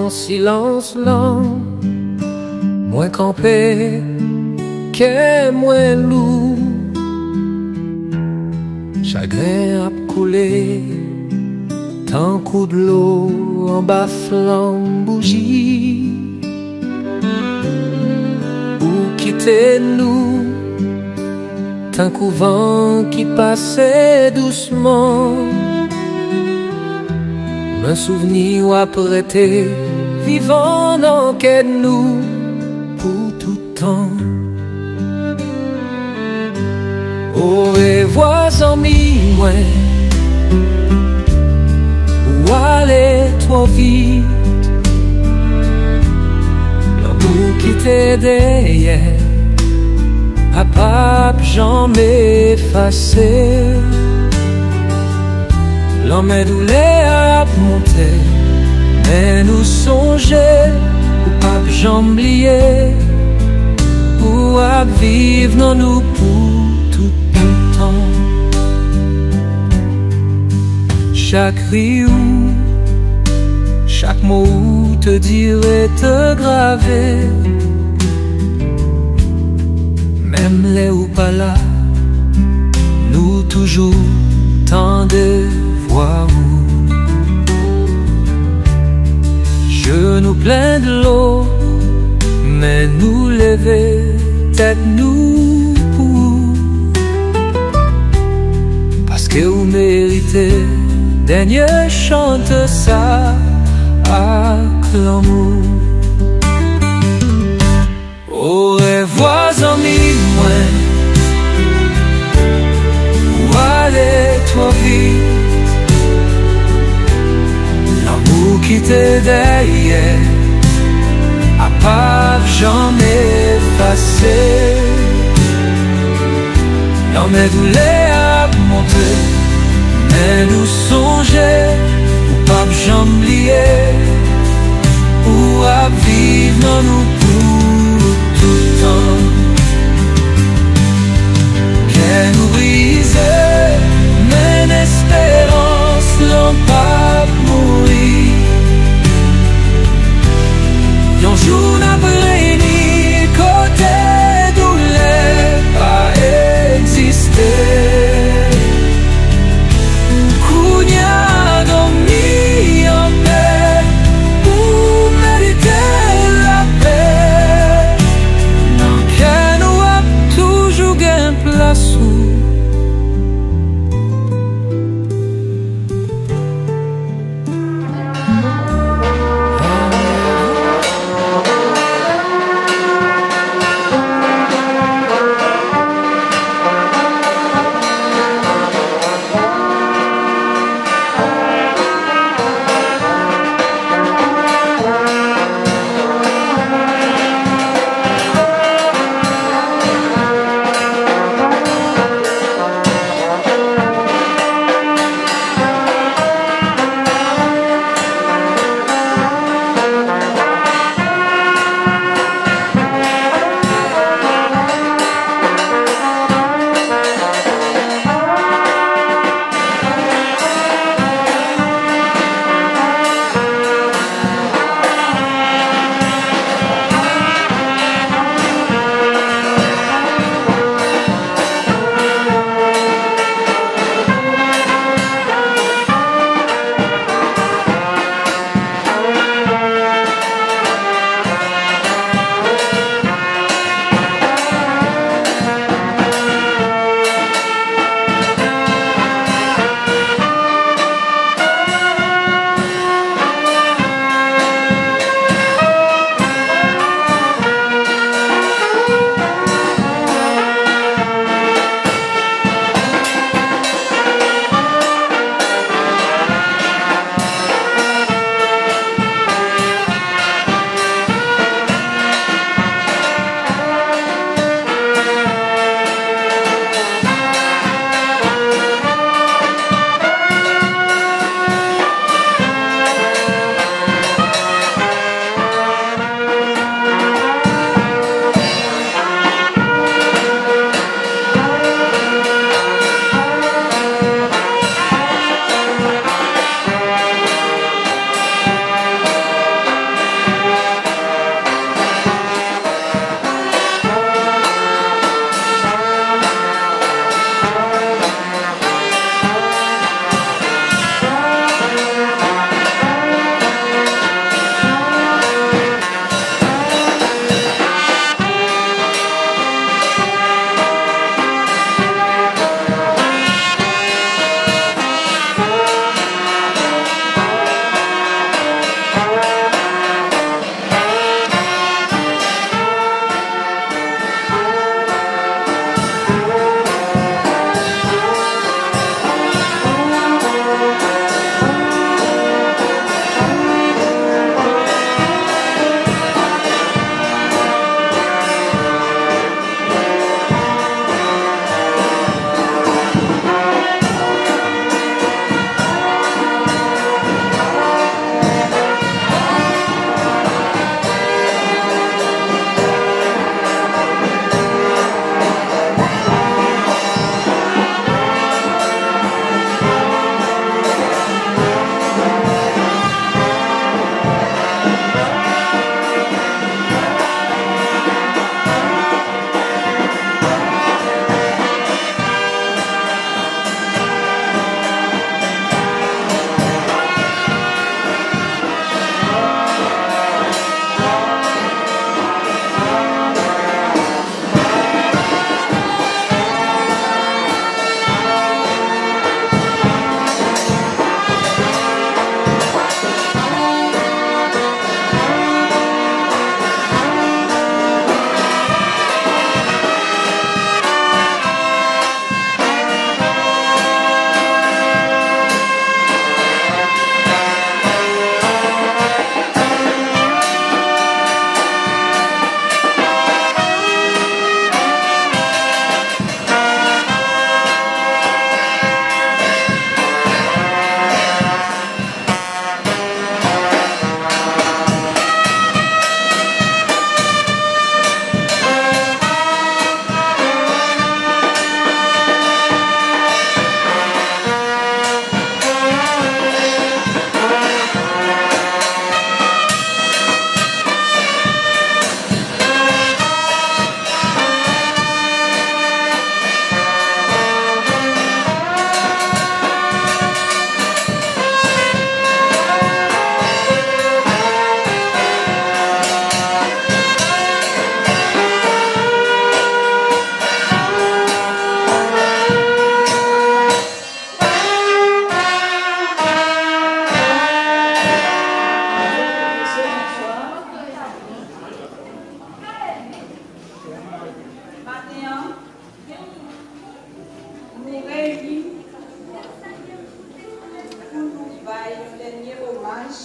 Dans silence lent, moins campé, qu'est moins lourd. Chagrin a coulé, tant coup de l'eau en bas flamme bougie. Ou quitter nous, tant couvent qui passait doucement. Un souvenir à prêter, vivant dans quel nous pour tout temps. Au revoir amis, moi, où aller trop vite. L'amour qui t'est derrière, à pas jamais effacé. L'homme est doulé à monter, mais nous songer, ou pas j'oublier, ou à vivre dans nous pour tout le temps. Chaque riou, chaque mot te dirait te graver, même les ou pas là, nous toujours tant de voir où. Je nous plains de l'eau, mais nous lever tête nous pour. Parce que vous méritez, dernier chante ça à l'amour. Au revoir amis, moi, où aller trop vite. L'amour qui t'est derrière, à pas jamais effacé. L'homme est doulé à monter, mais nous songer, ou pas j'oublier, ou à vivre dans nous pour tout le temps. Qu'elle nous brise, mais l'espérance l'on pas mourir. Yon jour n'après ni côté douleur pas exister. Kounya dernier hommage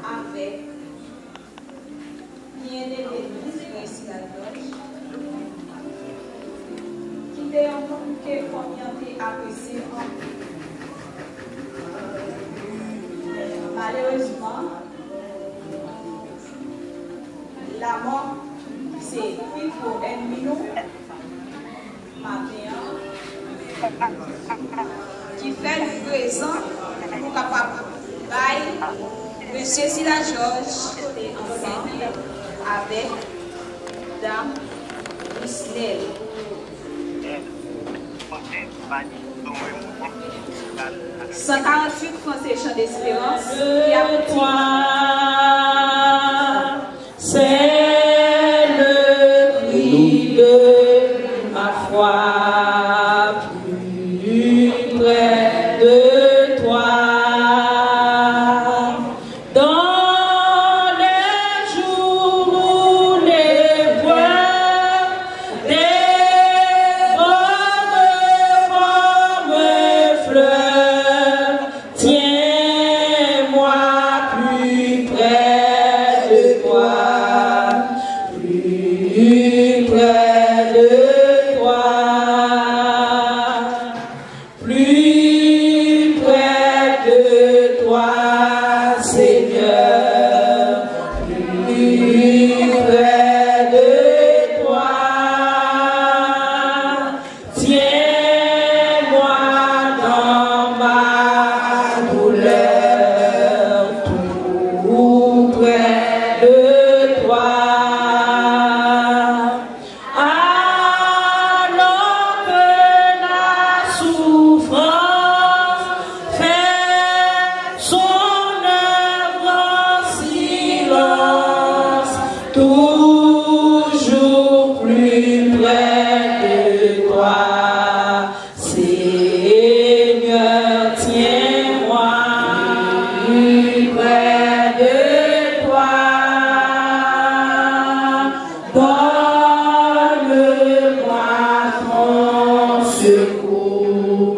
avec bien-aimé ici la loge, qui était un homme que combien apprécié. Malheureusement, la mort s'est pris pour un minute matin qui fait le présent pour capable de Monsieur Sila Georges enseigné avec Dame Isnel. 148 Français chants d'espérance qui a toi, c'est le cri de ma foi, plus près de toi. Dans les jours où les voix débordent comme fleurs, tiens-moi plus près de toi, plus près de toi, plus près de toi, Seigneur, plus près de toi. Tiens-moi dans ma douleur, tout près de toi. Alors que la souffrance fait son œuvre en silence, toujours plus près de toi, Seigneur, tiens-moi plus près de toi. Donne-moi ton secours,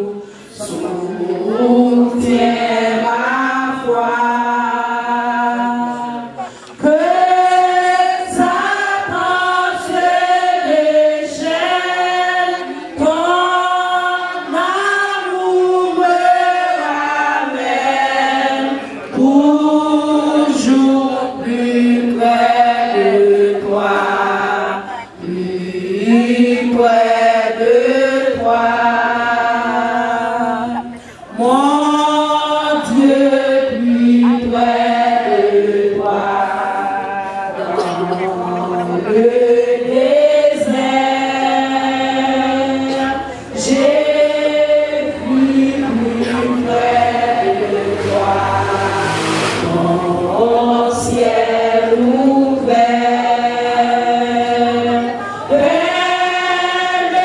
soutiens ma foi. Que Satan se déchaîne, ton amour me ramène toujours plus près de toi, plus près de toi. Mon Dieu, plus près de toi, dans le désert, j'ai vu plus près de toi, ton ciel ouvert, belle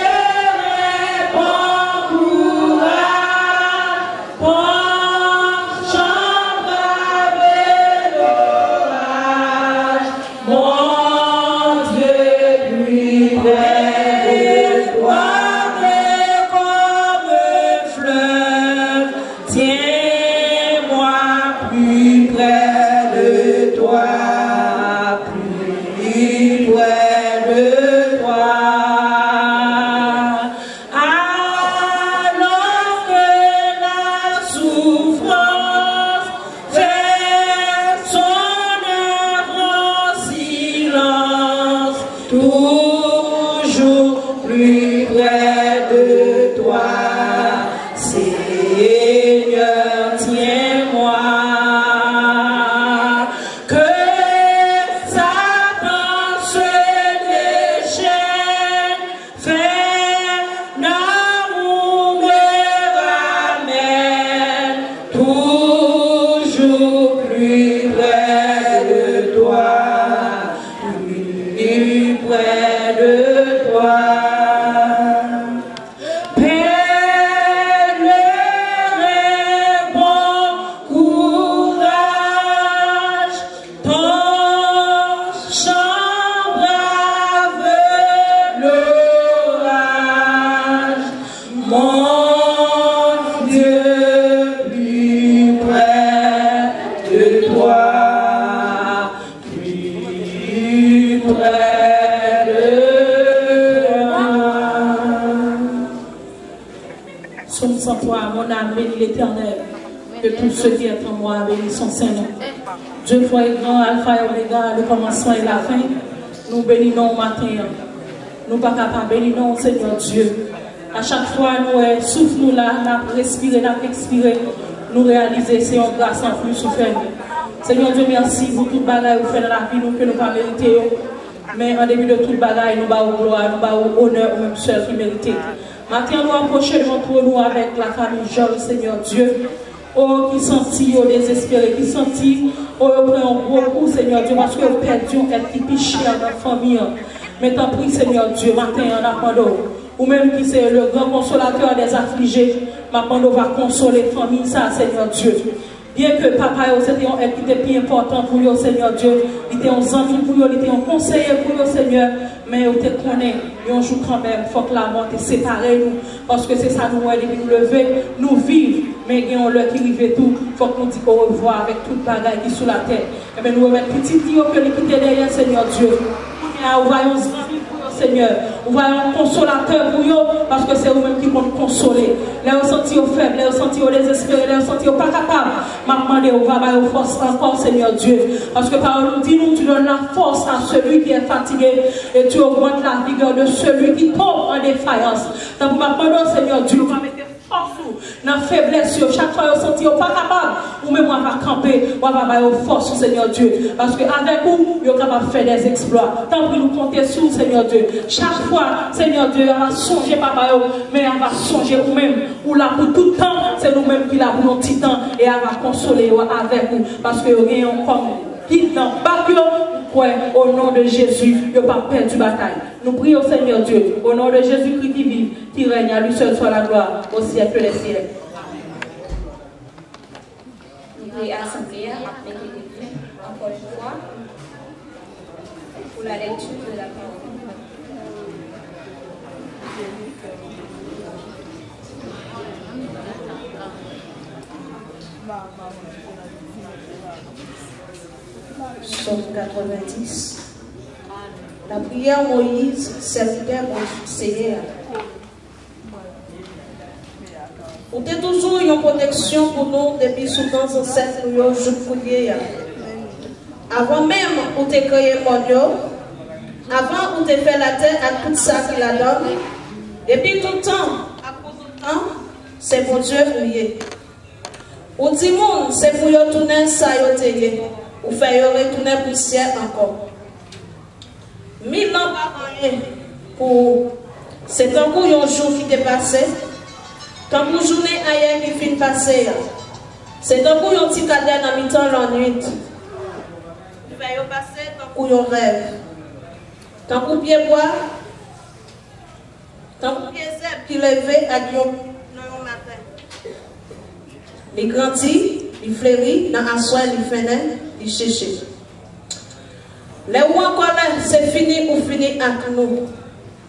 bon courage, penchant braver l'orage, mon Dieu, plus près de toi, vrai comme fleuve, tiens-moi plus près de toi, plus près de toi. Alors que la souffrance fait son œuvre en silence, toujours plus près de toi, Seigneur, tiens-moi. Que Satan se déchaîne, fait l'amour me ramène toujours plus près de toi, plus près de toi. Peine et bon courage, ton chant brave l'orage, mon Dieu, plus âme bénit l'Éternel. Que tout ce qui est en moi bénisse son Saint-Nom. Dieu toi est grand, Alpha et Oméga, le commencement et la fin. Nous bénissons au matin. Nous pas capables de bénir, Seigneur Dieu. À chaque fois, nous souffle là, nous respirons, nous expirons, nous réalisons, c'est une grâce en plus souffert. Seigneur Dieu, merci pour toute bagaille que vous faites dans la vie, nous que nous pas mériter. Mais en début de toute bagaille, nous avons gloire, nous avons honneur, même seul qui mérite. Maintenant, nous approchons devant nous avec la famille Jean, Seigneur Dieu. Oh, qui sentit, oh, désespéré, qui sentit, oh, pris un gros coup, Seigneur Dieu, parce que vous perdu un qui piché dans la famille. Mais t'en prie, Seigneur Dieu, matin, en appendant, ou même qui c'est le grand consolateur des affligés, m'appendant va consoler la famille, ça, Seigneur Dieu. Bien que papa, c'était un aide qui était plus important pour vous, Seigneur Dieu, il était un ami pour vous, il était un conseiller pour vous, Seigneur, mais vous te connaissez, et un jour quand même, il faut que la mort te sépare nous, parce que c'est ça nous aider, nous lever, nous vivre, mais il y a un qui arrive tout, il faut que nous disions au revoir avec toute bagaille qui est sous la terre. Et bien nous remettre petit Dieu que nous quitter derrière, Seigneur Dieu. Nous voyons Seigneur, nous voyons un consolateur pour vous, parce que c'est vous-même qui vont nous consoler. Les ressentis aux faibles, les ressentis aux désespérés, les ressentis aux pas capables. M'a demandé, on va avoir force encore, Seigneur Dieu. Parce que par nous dit, nous, tu donnes la force à celui qui est fatigué et tu augmentes la vigueur de celui qui tombe en défaillance. Donc, m'a demandé, Seigneur Dieu, on va mettre force dans la faiblesse. Chaque fois, vous sentez pas capable, ou même on va camper, on va avoir force, Seigneur Dieu. Parce qu'avec vous, vous êtes capable de faire des exploits. Tant que nous comptez sur Seigneur Dieu. Chaque fois, Seigneur Dieu, on va songer, papa, mais on va songer vous-même. Ou là pour tout le temps, c'est nous-mêmes qui l'avons pour nos petits temps. Et on va consoler avec vous. Parce que nous avons comme qui dans le au nom de Jésus, il n'y a pas perdu bataille. Nous prions, Seigneur Dieu, au nom de Jésus-Christ qui vit, qui règne, à lui seul soit la gloire, au siècle des siècles. Nous prions assemblée, encore une fois, pour la lecture de la parole. Psaume 90. La prière Moïse, serviteur mon Seigneur. Vous avez toujours une protection pour nous depuis souvent ancêtres nous avons joué. Avant même vous avez créé mon Dieu, avant vous avez fait la terre à tout ça qu'il a donné. Depuis tout le temps, à cause du temps, c'est pour Dieu prier. Ou dit monde, c'est pour vous tourner ça y ou faire retourner pour le ciel encore. 1000 ans par an pour c'est un coup un jour qui est passé, tant pour journée ailleurs qui finit passer. C'est un coup un petit cadre en mi-temps la nuit. Il va passer tant pour un rêve. Tant pour pied bois, tant pour pied zèbre qui levait à Dieu dans le matin. Il grandit, il fleurit, dans la soie, il fait il cherche. Les ou encore là, c'est fini ou fini avec nous.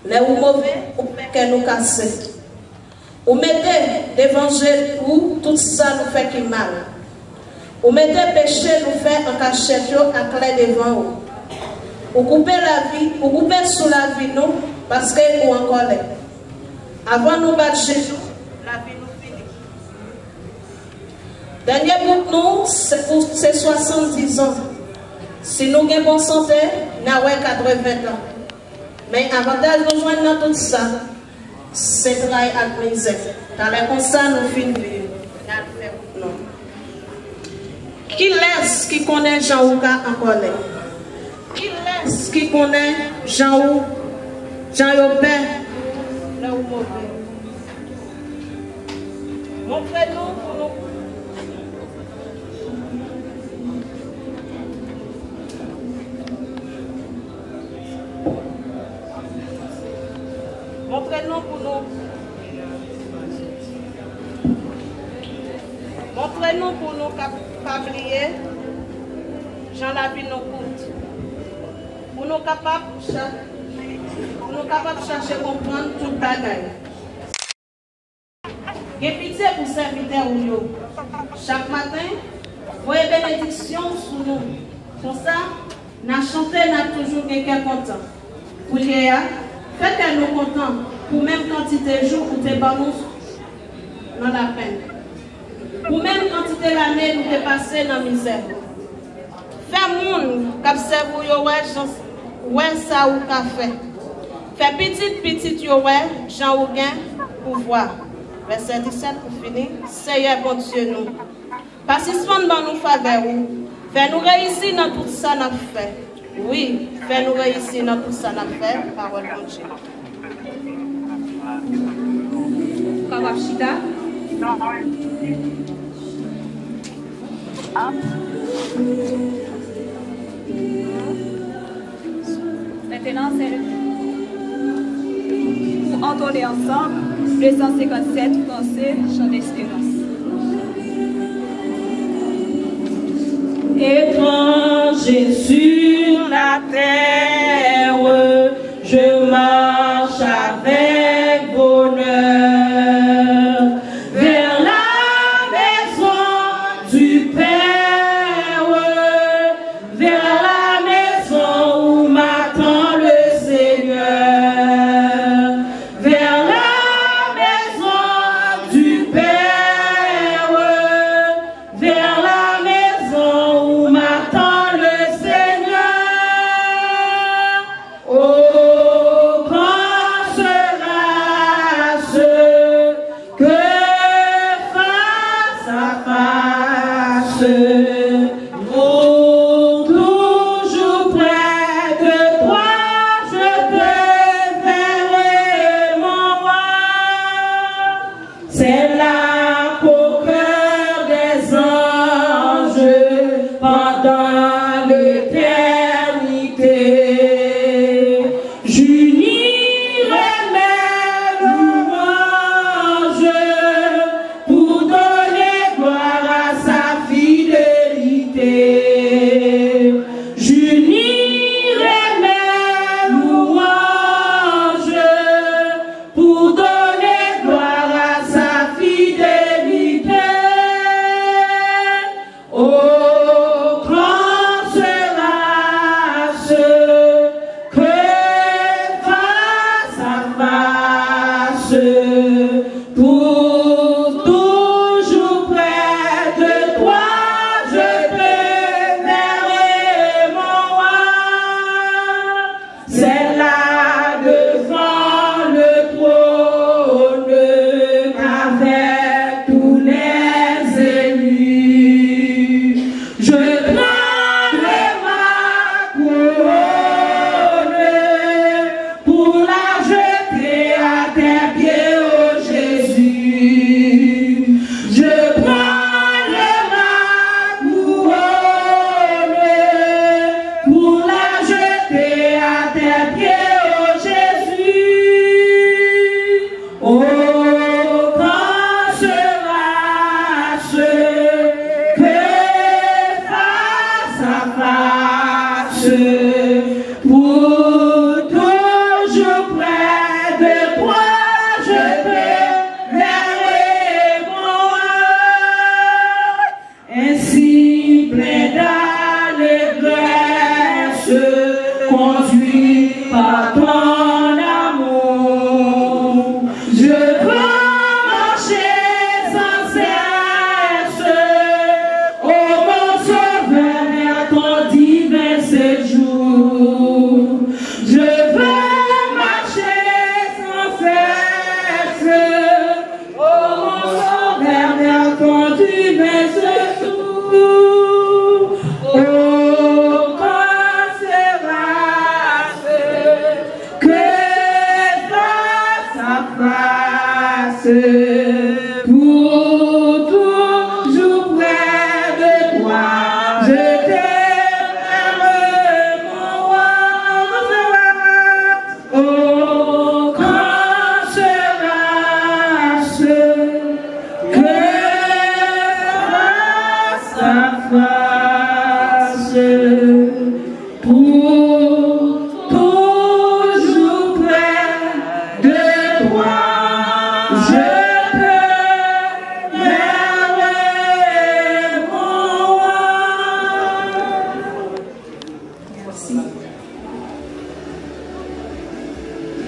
Les ou mauvais, ou que nous casser. Ou mettez l'évangile ou tout ça nous fait qui mal. Ou mettez péché nous fait en cachette à clé devant vous. Ou coupez la vie, ou coupez sous la vie nous, parce que ou encore là. Avant nous battre Jésus, la vie nous finit. Dernier pour nous, c'est 70 ans. Si nous avons bonne santé, nous avons 80 ans. Mais avantage de nous joindre dans tout ça, c'est travail à misère. Dans les constats, nous finissons. Non. Qui laisse qui connaît Jean-Ouka en colère? Qui laisse qui connaît Jean-Ou, Jean-Yopin, là où mauvais? Montrez-nous pour nous. Montrez-nous pour nous. Montrez-nous pour nous capables Jean la vie nous coûte. Pour nous capables de chercher comprendre toute bagaille. Et pitié pour serviteur ou yo. Chaque matin, voyez bénédiction sur nous. Pour ça, nous chanter, nous toujours quelqu'un content. Pour Léa, faites que nous contents. Pour même quantité de jours pour tes ballons dans la peine. toute l'année nous avons passé dans la misère. Fais moun qui observe yo ouais ça ou qu'a fait. Fais petit yo ouais Jean ou gain pouvoir. Verset 17 pour finir. Seigneur bon Dieu nous. Participant dans nous faveur ou. Fais nous réussir dans tout ça nous fait. Oui, fais nous réussir dans tout ça nous fait. Parole bon Dieu. Kawapshita. Maintenant, c'est pour entonner ensemble 257 français, chant d'espérance. Étranger sur la terre, je marche avec bonheur vers la maison du Père, vers la maison où m'attend le Seigneur, vers la maison du Père, vers la maison où m'attend le Seigneur. Oh, quand sera ce que face à face, oh, toujours près de toi, je te verrai, mon roi. C'est là qu'au cœur des anges, pendant l'éternité, j'unirai mes louanges pour donner gloire à sa fidélité. J'unirai mes louanges pour donner gloire à sa fidélité. Oh, grand sera ce que face à face, pour toujours près de toi, je te verrai, mon roi. C'est là devant le trône avec tous les élus. Je prendrai ma couronne pour la jeter à tes pieds, ô Jésus. Je prendrai ma couronne pour la jeter à tes pieds, ô Jésus. Oh, quand sera ce que face à face, pour toujours près de toi, je te verrai, mon roi. Ainsi plein d'allégresse, conduit par ton amour, je veux marcher sans cesse, ô mon sauveur, vers ton divin séjour. Je veux marcher sans cesse, ô mon sauveur, vers ton divin séjour. Oh, quand sera ce que face à face, pour toujours près de toi, je te verrai, mon roi. Oh, quand sera ce que face à face, pour toujours près de toi, je te verrai, mon roi. Merci.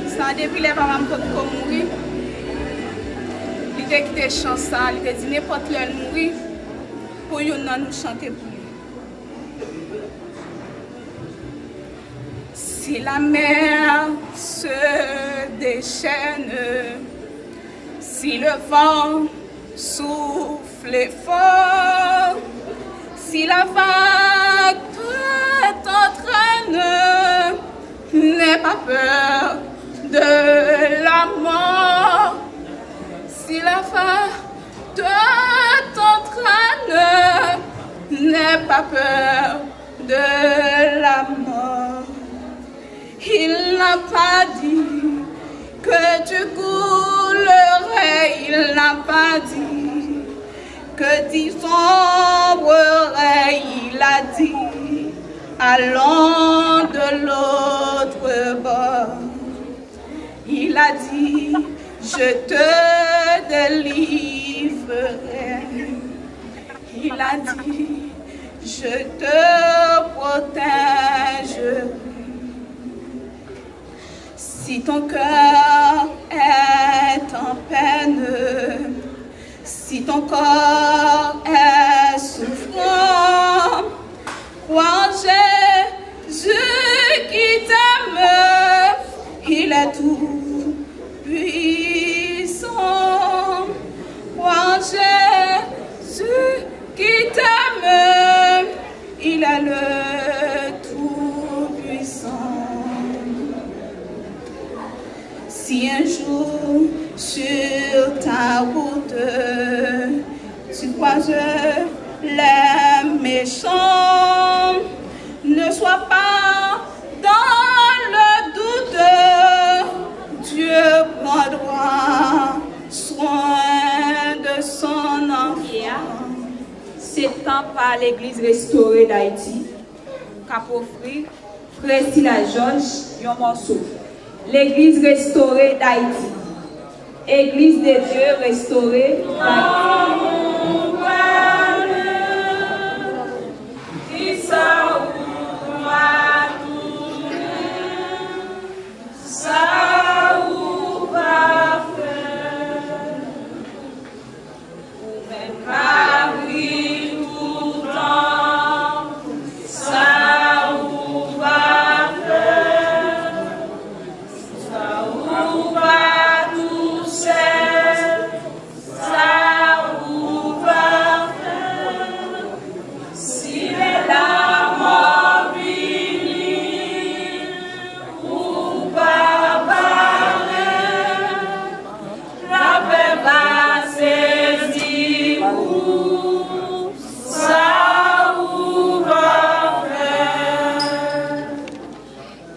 Ça depuis les parents pour mourir. Il était quitté chance ça, il était dit n'importe l'heure mourir. pour nous chanter pour nous. Si la mer se déchaîne, si le vent souffle fort, si la vague t'entraîne, n'aie pas peur de la mort. Si la vague t'entraîne, n'aie pas peur de la mort. Il n'a pas dit que tu coulerais, il n'a pas dit que tu sombrerais, il a dit allons de l'autre bord. Il a dit je te délivrerai. Il a dit je te protège. Si ton cœur est en peine, si ton corps est souffrant, crois en Jésus qui t'aime, il est tout puissant. Crois en Jésus qui t'aime, il est le tout puissant. Si un jour sur ta route tu croises les méchants, ne sois pas dans le doute, Dieu prendra soin de son enfant. C'est temps par l'Église restaurée d'Haïti qu'a offert Frère Sila Georges un morceau. L'Église restaurée d'Haïti. Église de Dieu restaurée d'Haïti.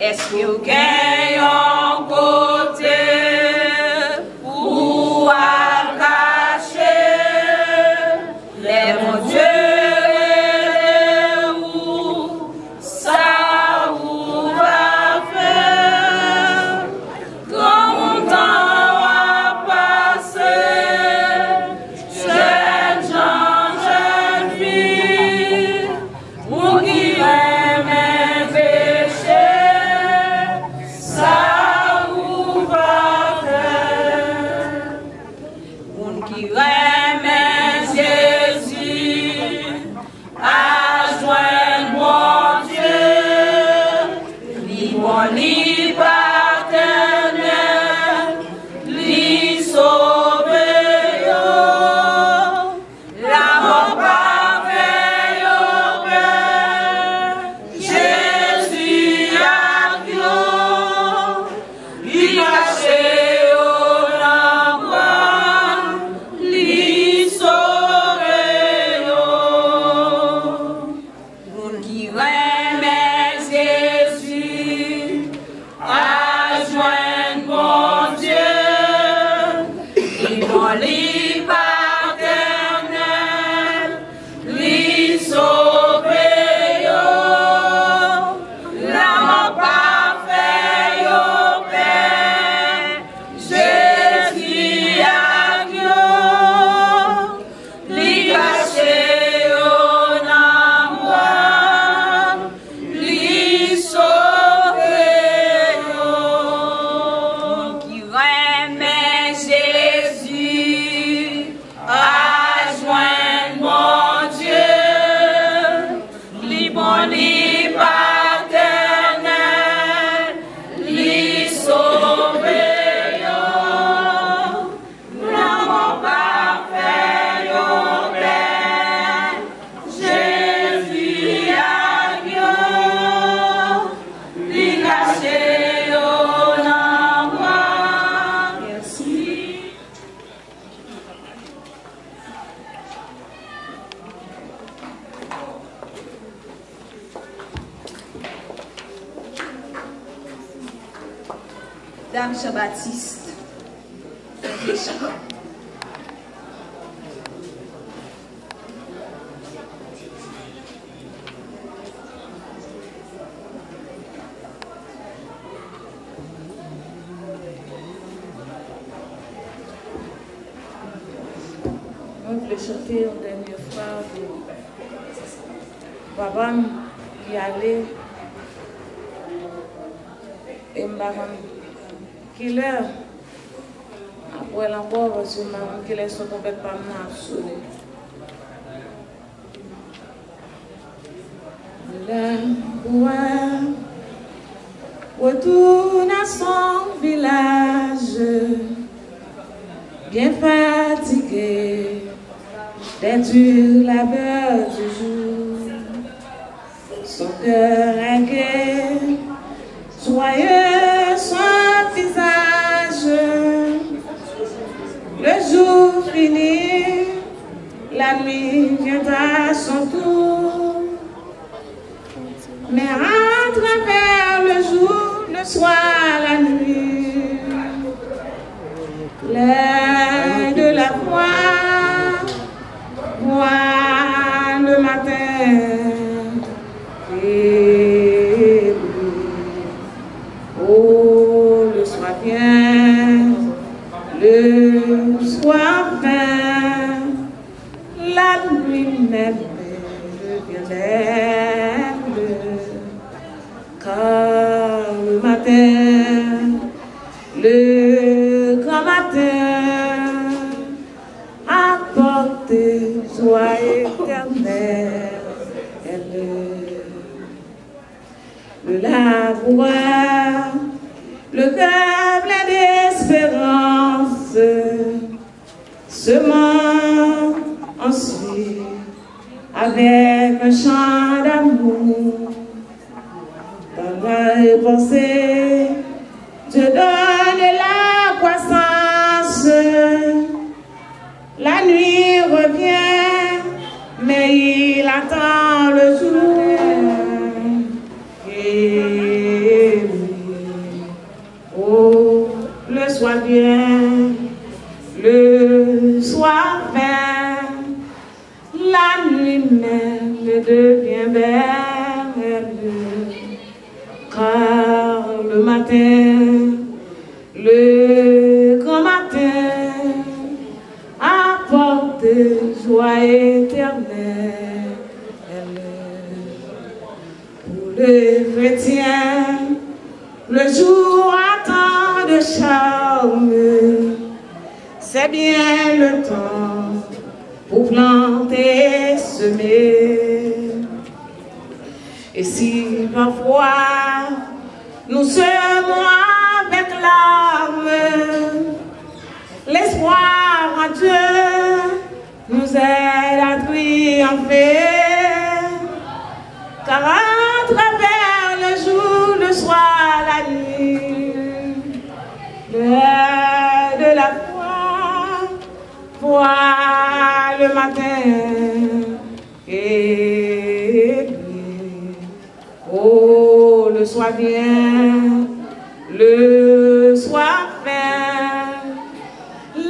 Est-ce que gagne un côté pour cacher les mon Dieu où ça où va faire quand mon temps va passer, jeune gens, jeune fille, pour qui aime péché. Dame Jean-Baptiste. On voulait chanter une dernière fois pour papa y aller et maman qui l'heure après l'encore parce que maman qui laisse complètement absolu. Le roi retourne à son village bien fatigué des durs labeurs du jour. Son cœur est gai, joyeux son visage. Le jour finit, la nuit vient à son tour. Mais à travers le jour, le soir, la nuit, l'air de la voix le matin. Et oh, le soir vient, le soir vient, la nuit même devient belle, car le matin, le grand matin, apporte joie éternelle. Le laboureur, le cœur plein d'espérance, semant ensuite avec un chant d'amour. Dans la pensée, Dieu donne la croissance. La nuit revient, mais il attend le jour. Et oh, le soir vient, le soir vient, la nuit même devient belle, car le matin, le grand matin, apporte joie éternelle. Pour le chrétien, le jour a tant de charme, c'est bien le temps pour planter et semer. Et si parfois nous semons avec larmes, l'espoir en Dieu nous aide à triompher, car à travers le jour, le soir, la nuit, l'heure de la foi, le matin, et oh, le soir vient, le soir vient,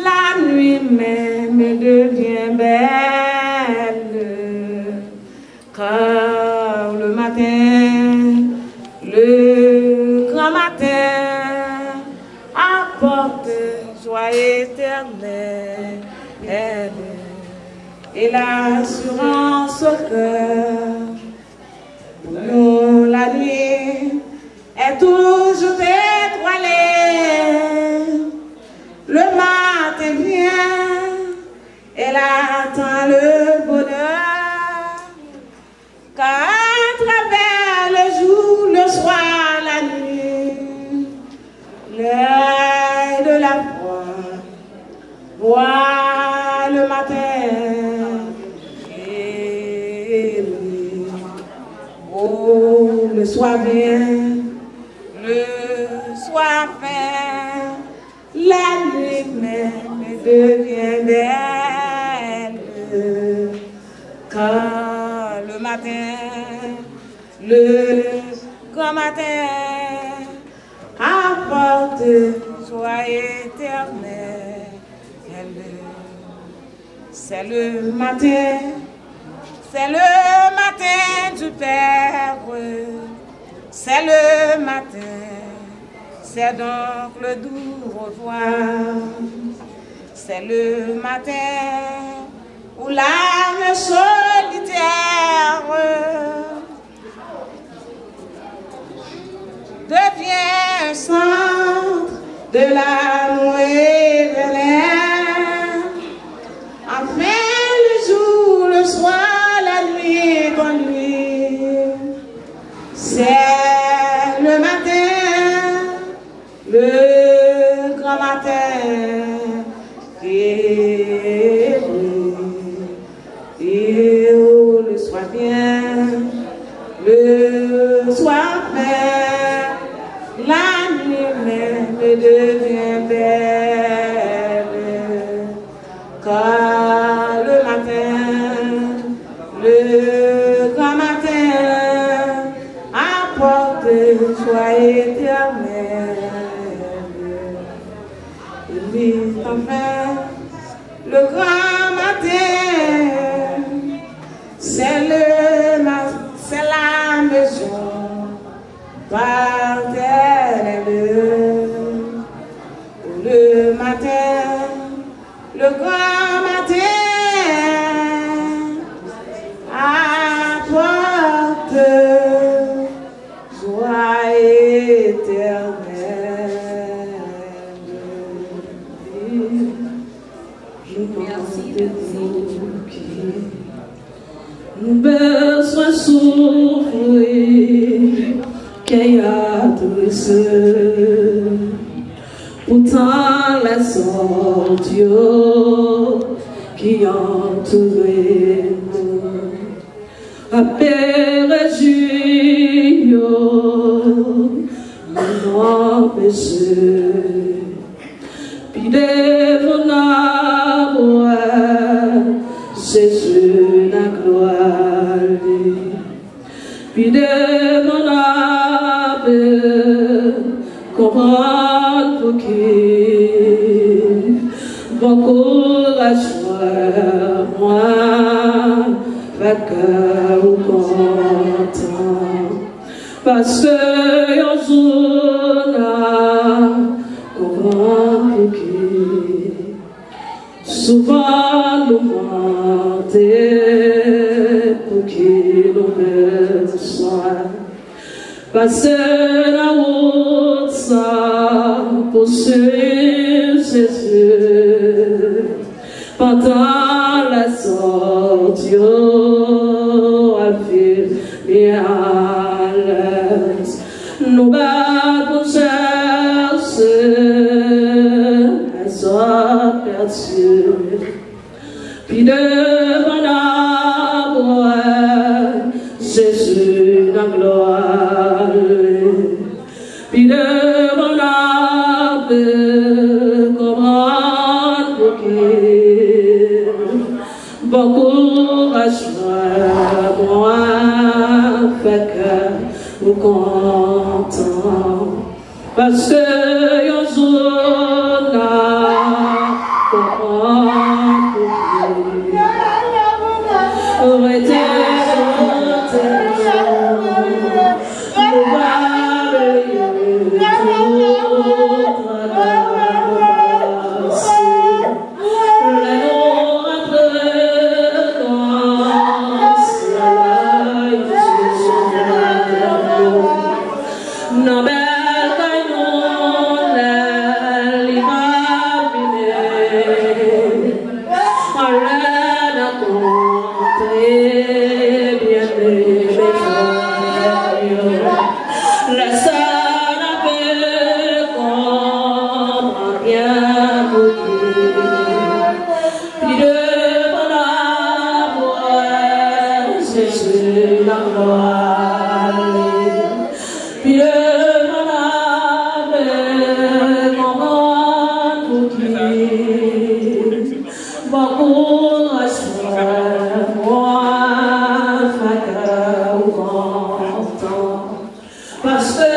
la nuit même devient belle, car le matin, le grand matin, apporte joie éternelle et l'assurance au cœur. Pour nous, la nuit est toujours étoilée. Le matin vient, elle attend le bonheur, car à travers le jour, le soir, la nuit, l'heure de la voix le matin. Et oh, le soir vient, le soir vient, la nuit même devient belle, car le matin, le grand matin, apporte joie éternelle. C'est le matin du Père, c'est le matin, c'est donc le doux revoir. C'est le matin où l'âme solitaire devient centre de l'amour éternel. Enfin le jour, le soir, la nuit, bonne nuit. C'est le matin, le grand matin. Et où le soir vient, le soir vient, la nuit même devient belle. Car le matin, le grand matin, apporte joie éternelle. Il dit enfin, le grand matin, c'est la maison paternelle. Le matin, le grand matin, apporte joie éternelle. Merci de vous qui nous besoin souffrir, qu'il y a tous pourtant la sortie qui entoure nous, appelle Dieu, mon péché. Puis devant Jésus la gloire, puis devant comprendre pour qui bon courage moi, vainqueur ou content, parce que un jour comprendre pour qui souvent nous mentir pour qui nous besoin, parce que la route ça pour suivre Jésus pendant la sortie à vivre bien à l'aise. Nous allons chercher les hommes perdus, puis devant l'arbre Jésus la gloire, puis devant l'arbre comment pour qui bon courage moi, fait que vous content, parce que un jour là comment pour qui aurait été parce que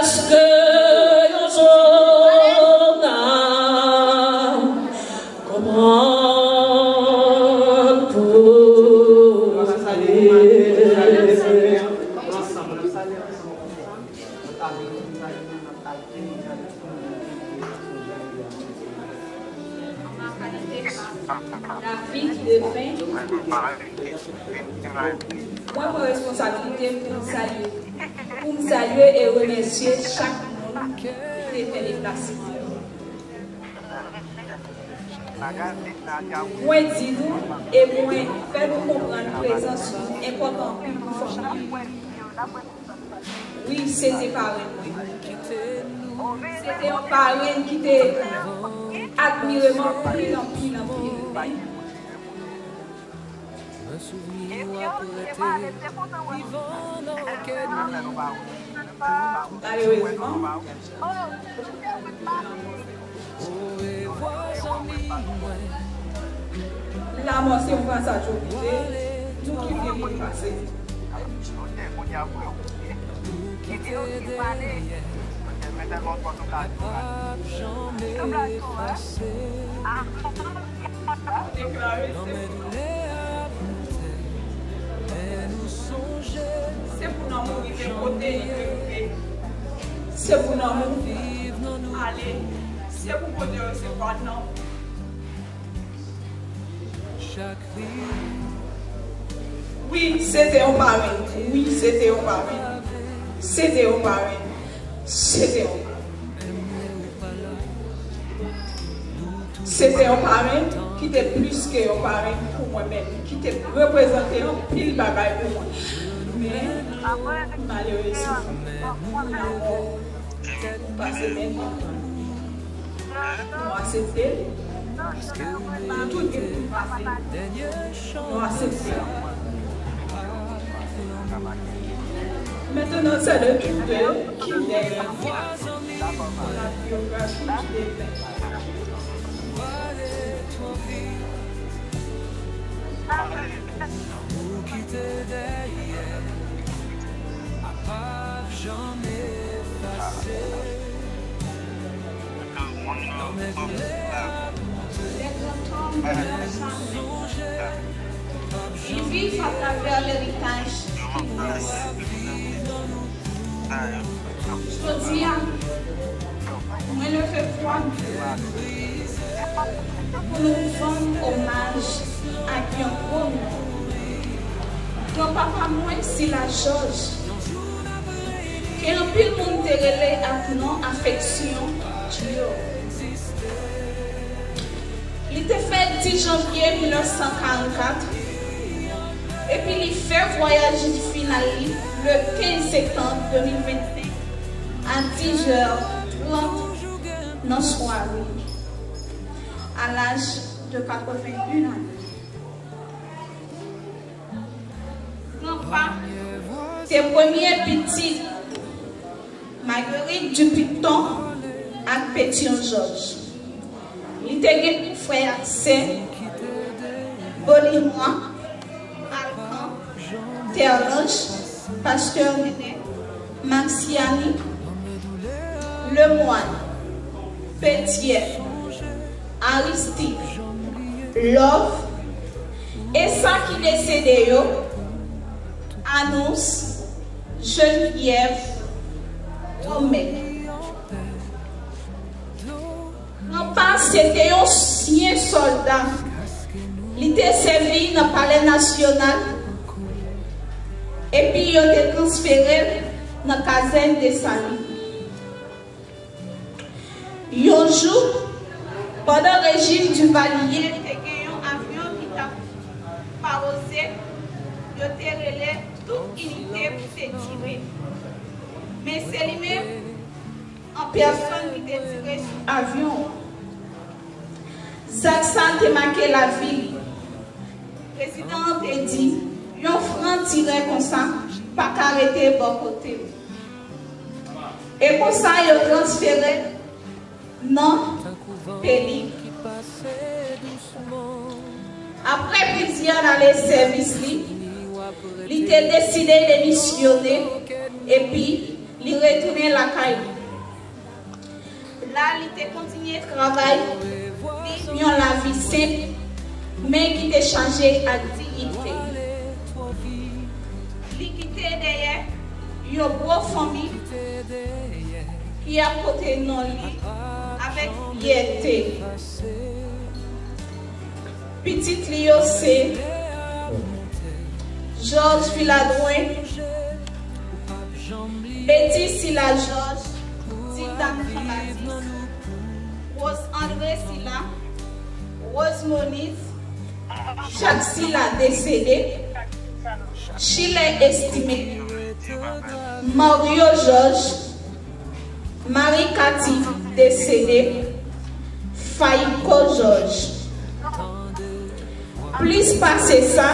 parce que nous comment pour la vie qui devient moi, ma responsabilité pour me saluer et remercier chaque monde qui fait les placements. Moi, dis-nous et moi, fais-nous comprendre présence importante pour famille. Oui, c'était parrain. C'était un parrain qui était admirablement pris en pile. Là, moi, c'est un passage au côté, tout qui vient pour passer. C'est pour nous mourir côté, c'est pour nous aller, c'est pour côté recevoir non. Oui, c'était un parrain. Oui, c'était un parrain. C'était un parrain. C'était un parrain. C'était un parrain qui était plus qu'un parrain pour moi-même, qui était représenté un pile bagaille pour moi. Mais malheureusement, nous avons passé maintenant. Nous accepté. Tout est passé. Nous accepté. Maintenant, c'est le truc de qui est la biographie des faits. Pour quitter derrière, à part j'en ai passé. Dans mes Ils vivent à travers l'héritage. Je peux dire, moi le fais froid pour nous rendre hommage à Guillaume. Non, papa, moi, c'est la George. Et un peu de monde te relève avec non affection. Il était fait 10 janvier 1944. Et puis il fait voyage final le 15 septembre 2021 à 10h30 dans la soirée, à l'âge de 81 ans. Grand-père, tes premiers petits, Marguerite Dupiton et Pétion Georges. Il était un frère Saint, Bolinois, Alcan, Théologe, Pasteur Néné, Maxiani, Lemoine, Pétier, Aristide, Love, et ça qui décédait, Annonce, Geneviève, Romé. Non pas c'était un ancien soldat. Il était servi dans le palais national. Et puis il a été transféré dans la caserne de Sali. Un jour, pendant le régime du Valier, il y a un avion qui t'a parosé. Il a relé toute unité pour se tirer. Mais c'est lui-même en personne qui t'a tiré sur l'avion. Zaksan te marqué la ville. Le président te dit, yon franc tiré comme ça, pas qu'arrêter bon côté. Et comme ça, il a transféré non pays. Après plusieurs années de service, il a décidé de missionner et puis il retourne la caille. Là, il a continué de travailler, il a la vie simple, mais qui a changé à dignité. Il a quitté derrière une bonne famille qui a côté non lit avec fierté. Petite Lio, c'est Georges Villadouin, Betty Silla Georges, Zidane Kamadis, Rose André Silla, Rose Moniz, Jacques Silla décédé, Chile estimé, Mario Georges, Marie Cathy décédée, Faïko Georges. Plus passé ça,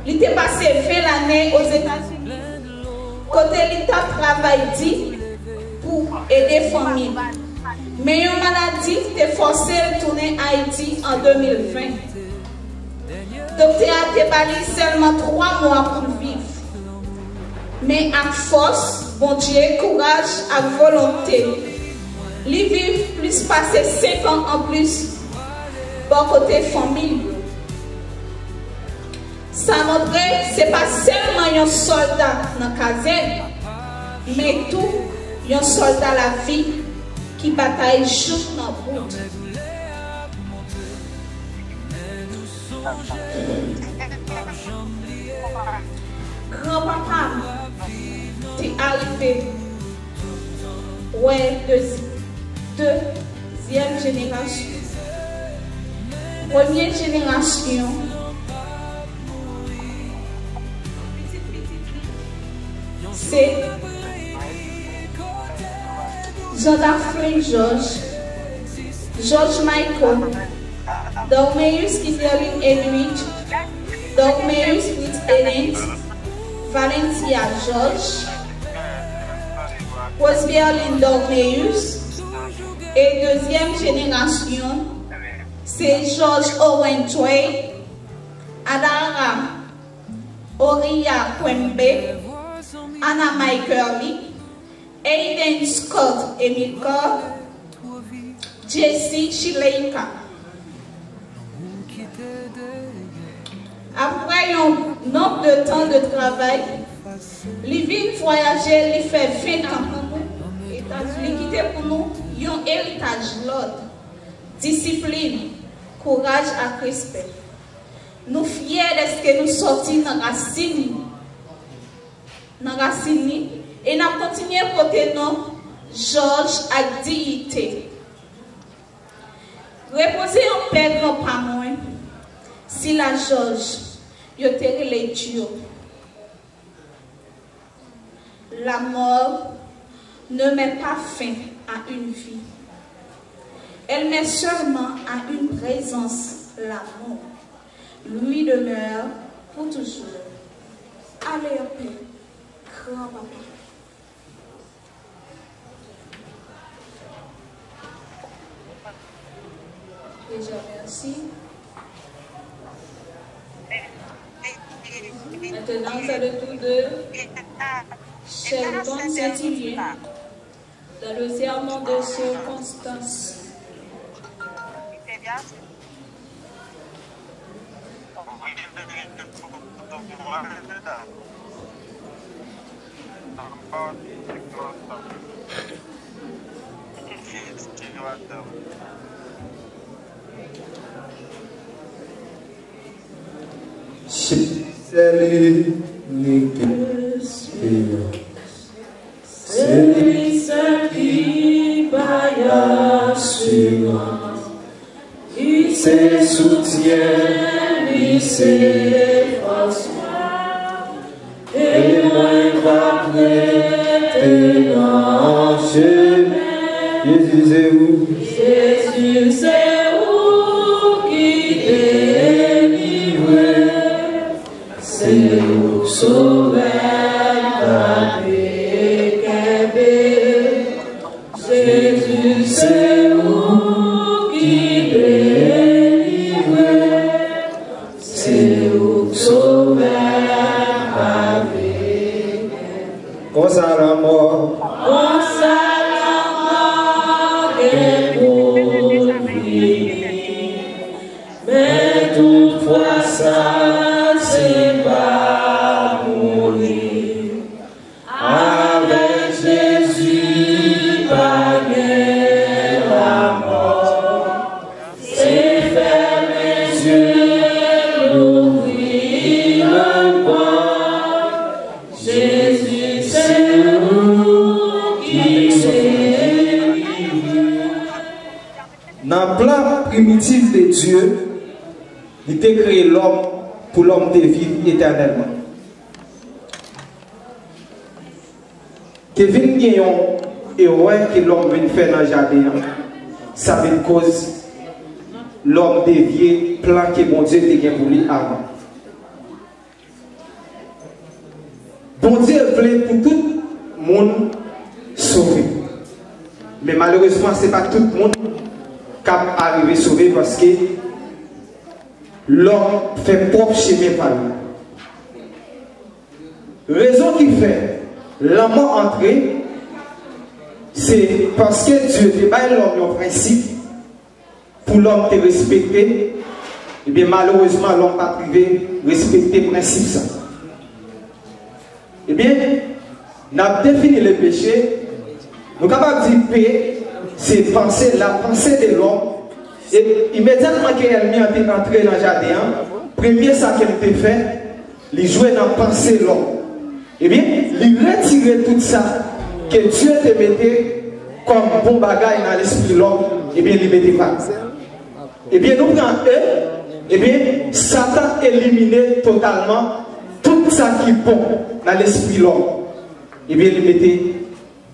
il était passé 20 années aux États-Unis. Côté l'État travaille pour aider les familles. Mais une maladie était forcée de tourner à Haïti en 2020. Docteur a débalé seulement 3 mois pour vivre. Mais à force, bon Dieu, courage, à volonté. Il vit plus passer 5 ans en plus pour côté famille. Ça montre que ce n'est pas seulement un soldat dans la caserne, mais tout un soldat la vie qui bataille jour dans le bout. Grand-papa est arrivé. Ouais, deuxième génération. Première génération. C'est Jean-Daphne Georges, George Michael, Dormeus Kitterlin Edwidge, Dormeus Fritz Ellens, Valentia Georges, Rosberlin Dormeus, et deuxième génération, c'est George Owen Tway, Adara Oria Kwembe, Anna Michaeli, Aiden Scott Emilko, Jessie Chileika. Après un nombre de temps de travail, il vient voyager, il fait 20 ans pour nous. Il quitte pour nous un héritage l'ordre, discipline, courage et respect. Nous fiers de ce que nous sortis dans la racine. Et nous continuons à porter nom Georges avec dignité. Reposer en paix grand pas moins. Si la Georges, yo tere les dieux. La mort ne met pas fin à une vie. Elle met seulement à une présence, l'amour. Lui demeure pour toujours. Allez en paix, grand-papa. Déjà, merci. Maintenant, c'est le tour de Sheldon Saint-Yvien dans le serment de circonstance. Celui qui baille assurance, il se soutient, il se force, et moi va prêter dans le chemin. Jésus c'est où? Jésus c'est où qui délivre, c'est où sauveur. Jésus, c'est où qui délivre, c'est où sauveur avec. Comme ça la mort Dans le plan primitif de Dieu, il a créé l'homme pour l'homme de vivre éternellement. Kevin Guillon et ouais que l'homme vient faire dans le jardin, ça veut cause l'homme dévié plan que bon Dieu t'a pour lui avant. Bon Dieu voulait pour tout le monde sauver. Mais malheureusement, ce n'est pas tout le monde qui arrive à sauver parce que l'homme fait propre chemin par lui. Raison qui fait l'homme entré, c'est parce que Dieu débat l'homme un principe pour l'homme te respecter. Et bien malheureusement, l'homme pas privé respecter le principe ça. Eh bien, nous avons défini le péché. Nous sommes capables de dire que c'est la pensée de l'homme. Et immédiatement qu'elle est entrée dans le jardin, premier ça qu'elle a fait, il jouait dans la pensée de l'homme. Eh bien, il retirait tout ça que Dieu te mettait comme bon bagage dans l'esprit de l'homme. Eh bien, il ne mettait pas. Eh bien, nous prenons eux. Eh bien, Satan éliminait totalement tout ça qui est bon dans l'esprit de l'homme. Eh bien, il mettait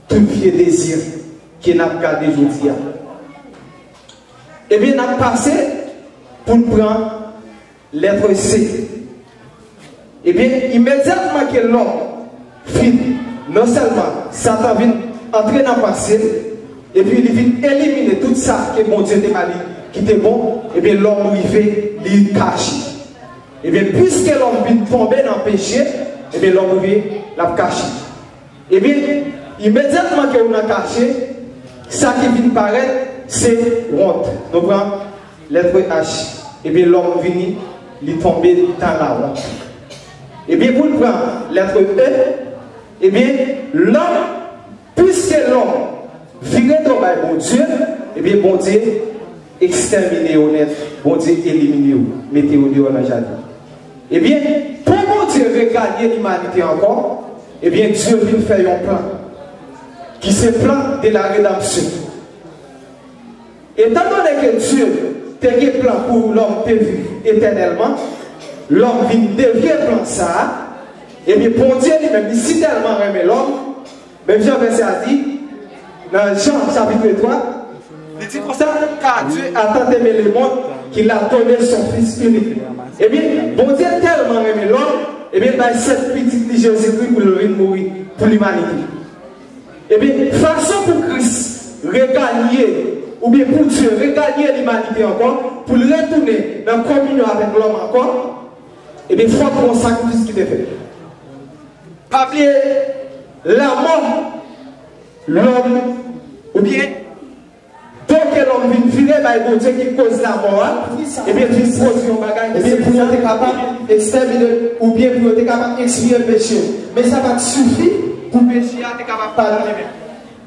tout vieux désir qui n'a pas gardé aujourd'hui. Eh bien, on a passé pour prendre l'être C. Eh bien, immédiatement que l'homme finit, non seulement Satan vient entrer dans le passé, et puis il vient éliminer tout ça que mon Dieu t'a mal qui était bon, et bien l'homme lui fait, il cache. Et bien, puisque l'homme vient tomber dans le péché, et bien l'homme vient la cacher. Et bien, immédiatement que l'on a caché, ça qui vient paraître, c'est honte. Nous prenons l'être H. Et bien l'homme vient, il tombe dans la honte. Et bien, pour le prendre l'être E, et bien l'homme, puisque l'homme virait dans bon Dieu, et bien bon Dieu exterminé honnête, bon Dieu éliminé, mettez au dehors dans le jardin. Et bien, pour bon Dieu regagner l'humanité encore, et bien Dieu vient faire un plan, qui c'est le plan de la rédemption. Étant donné que Dieu a un plan pour l'homme de vivre éternellement, l'homme vient dévier le plan ça, et bien pour Dieu lui-même, si tellement aimé l'homme, même Jean verset a dit, dans Jean chapitre 3, il dit pour ça, car Dieu a tant aimé le monde qu'il a donné son Fils unique. Et bien, bon Dieu tellement aimé l'homme, et bien, dans cette petite Jésus-Christ pour le mourir pour l'humanité. Et bien, façon pour Christ regagner, ou bien pour Dieu regagner l'humanité encore, pour le retourner dans la communion avec l'homme encore, et bien, il faut pour un sacrifice qui est fait. Pas oublier la mort, l'homme, ou bien, donc l'homme vient virer par bon Dieu qui cause la mort, et bien, il pose un bagage, et bien, pour être capable d'exterminer, ou bien pour être capable d'expier le péché. Mais ça va suffire pour le péché être capable de pardonner.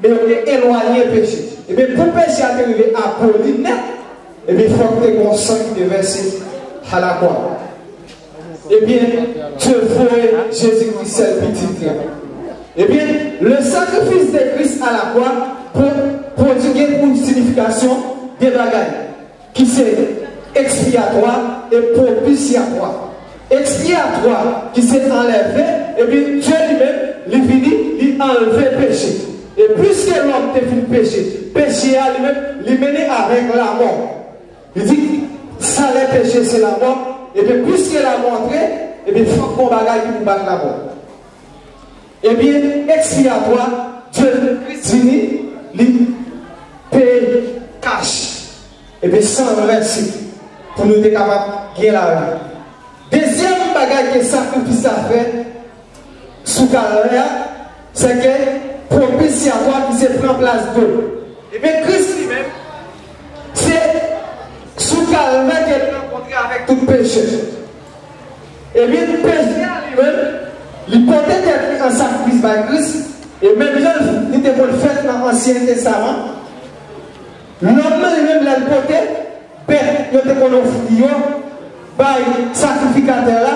Mais on est éloigné du péché. Et bien, pour le péché arriver à Pauline, et bien, il faut que tu aies un sang qui est versé à la croix. Eh bien, Dieu voulait Jésus-Christ, c'est le petit. Eh bien, le sacrifice de Christ à la croix produit une signification des bagailles qui c'est expiatoire et propitiatoire. Expiatoire qui s'est enlevé, et bien Dieu lui-même, il finit, il enlève le péché. Et puisque l'homme te fait le péché, péché à lui-même, il mène avec la mort. Il dit, ça le péché c'est la mort. Et bien, puisqu'il a montré, et bien, il faut qu'on bagaille pour battre la mort. Et bien, expiatoire, Dieu finit, il paye cash. Et bien, sans merci, pour nous être capables de gagner la vie. Deuxième bagaille que sacrifice a fait, sous Calvaire, c'est que propitiatoire qui se prend en place d'eux. Et bien, Christ lui-même, c'est sous Calvaire qu'il a rencontré avec tout péché. Et bien, le péché lui-même, il portait un sacrifice par Christ, et même Jean, il était pour le faire dans l'Ancien Testament. L'homme lui-même l'a porté, bête, il était pour l'offrir, par le sacrificateur là,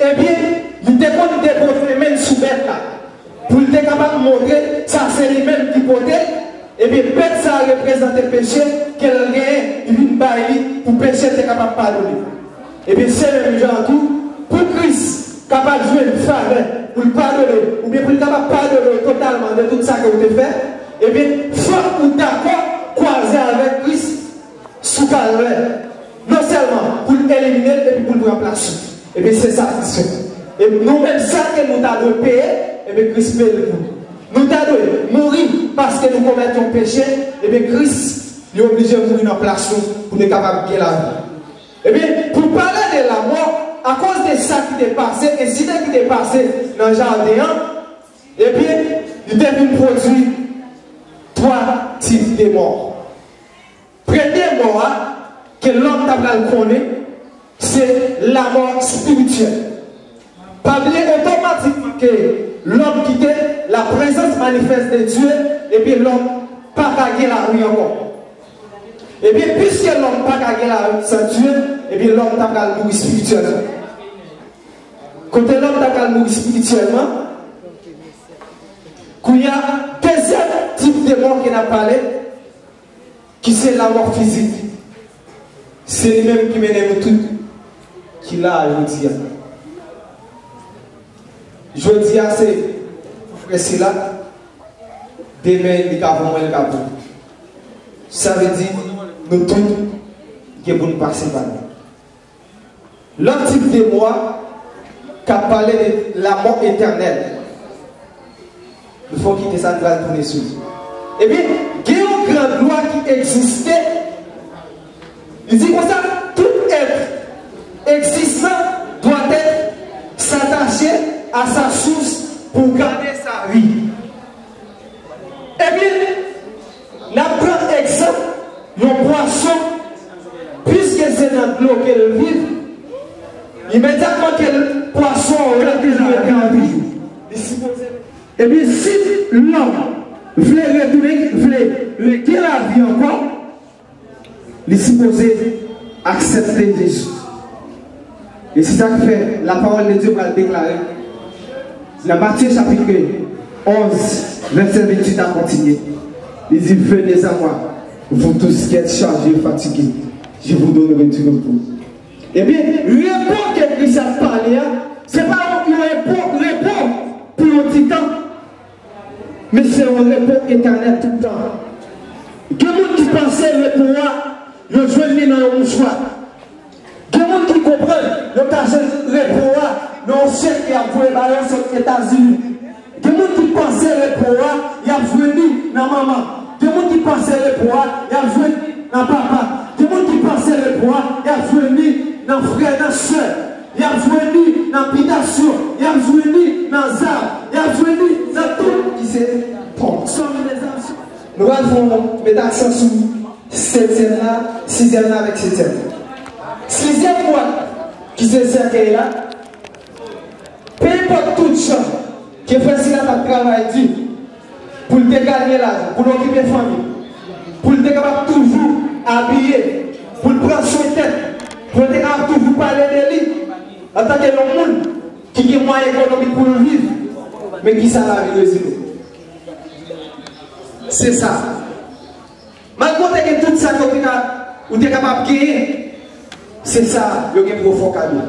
et bien, il était pour le déporter même sous bête là. pour être capable de montrer ça c'est lui-même qui portait, et bien bête ça représente le péché, qu'elle gagne, il vient bailler pour péché être capable de pardonner. Et bien c'est le même genre tout, pour Christ, capable de jouer une faveur, pour le pardonner, ou bien pour être capable de pardonner totalement de tout ça que vous avez fait, et bien faut ou d'accord croiser avec Christ sous calvaire. Non seulement pour l'éliminer et puis pour le remplacer. Et bien c'est ça qui se fait. Et nous-mêmes, ça que nous avons payé, et bien Christ paye le coup. Nous avons mourir parce que nous commettons péché, et bien Christ est obligé de mourir en place pour être capable de gagner la vie. Et bien, pour parler de la mort, à cause de ça qui est passé, incident qui est passé dans le jardin, et bien, il devait produire 3 types de morts. Premier mort, que l'homme t'a connaît, c'est la mort spirituelle. Pas oublier automatiquement que l'homme quitte la présence manifeste de Dieu, et puis l'homme pas gagner la rue encore. Et bien, puisque l'homme pas gagner la rue sans Dieu, et bien l'homme t'a mourir spirituellement. Quand l'homme t'a mourir spirituellement, il y a deuxième type de mort qu'il a parlé, qui c'est la mort physique. C'est lui-même qui mène nous tous, qui l'a aujourd'hui. Aujourd'hui, c'est là, demain, il y a le capot. Ça veut dire, nous tous, qui nous passer par là. L'autre type de mort, qui a parlé de la mort éternelle. Il faut quitter ça, nous allons tourner sur. Eh bien, il y a une grande loi qui existait. Il dit comme ça, tout être existant doit être s'attacher à sa source pour garder sa vie. Et bien, la prendre exemple, le poisson, puisque c'est dans l'eau qu'elle vit, immédiatement que le poisson aura déjà en vie. Et bien, si l'homme voulait retourner, voulait qu'il la vie encore, il est supposé accepter Jésus. Et c'est ça que fait la parole de Dieu pour le déclarer. Dans Matthieu chapitre 11, verset 28 à continuer. Il dit, venez à moi, vous tous qui êtes chargés et fatigués, je vous donnerai du repos. Eh bien, le repos que Christ a parlé, ce n'est pas un repos pour un petit temps, mais c'est un repos éternel tout le temps. Que monde qui pensait le repos, je joue dans un mouchoir. Que monde qui comprend le cas de repos, non, c'est qui a voué balance aux États-Unis. Que monde qui pensait le repos, il a venu dans maman. Que monde qui pensait le repos, il a venu dans papa. Que monde qui pensait le repos, il a venu dans frère, dans soeur. Il a venu dans Pidacio, il a venu dans Zab, il a venu dans tout qui s'est bon. Nous allons mettre l'accent sur 7e là, 6e là avec 7e. 6e boîte qui s'est cerclée là, peu importe toute chose qui fait si là tu travailles pour te gagner l'argent, pour occuper la famille, pour te capable toujours habiller, pour prendre soin de tête, pour te capable toujours parler de lui. En tant que monde qui a moyen économique pour vivre, mais qui ça la vie résident. C'est ça. Malgré que tout ça que vous êtes capable de gagner, c'est ça le profond cadeau.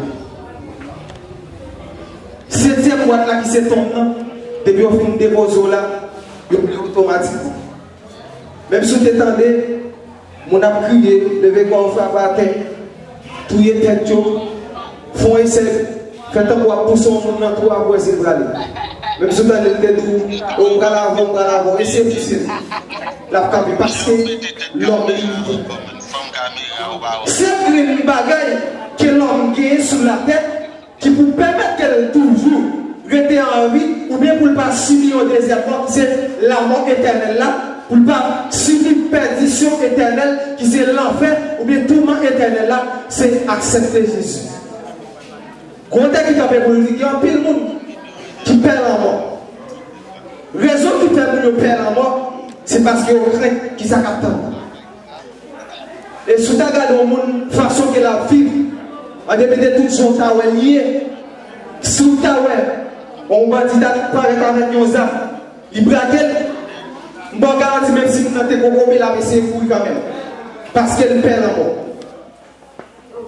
7e boîte là qui s'est tombée, depuis qu'on finit de déposer là, il est automatique. Même si vous attendez, mon a crié, levé quoi on frappe à terre, tout est tête. Font essayer, faites un bois pour son monde dans trois bois, c'est pour aller. Même si vous allez le dire, on va l'avant, et c'est difficile. La caméra, parce que l'homme est limité. C'est une bagaille que l'homme gagne sur la tête, qui vous permet qu'elle toujours reste en vie, ou bien pour ne pas subir au désert, c'est la mort éternelle là, pour ne pas subir perdition éternelle, qui c'est l'enfer, ou bien tourment éternel là, c'est accepter Jésus. Quand qui t'appelle pour dire qu'il y a un pile monde qui perd la mort. Raison qui permet de perdre la mort, c'est parce qu'il y a un craint qui s'accapte. Et si tu regardes le monde, façon que la vie, en dépit de tout son temps lié, si tu as On va dire qu'il paraît avec nos âmes. Il braque. Je ne garantis même si nous n'avons pas compris la mais c'est fou quand même. Parce qu'elle perd la mort.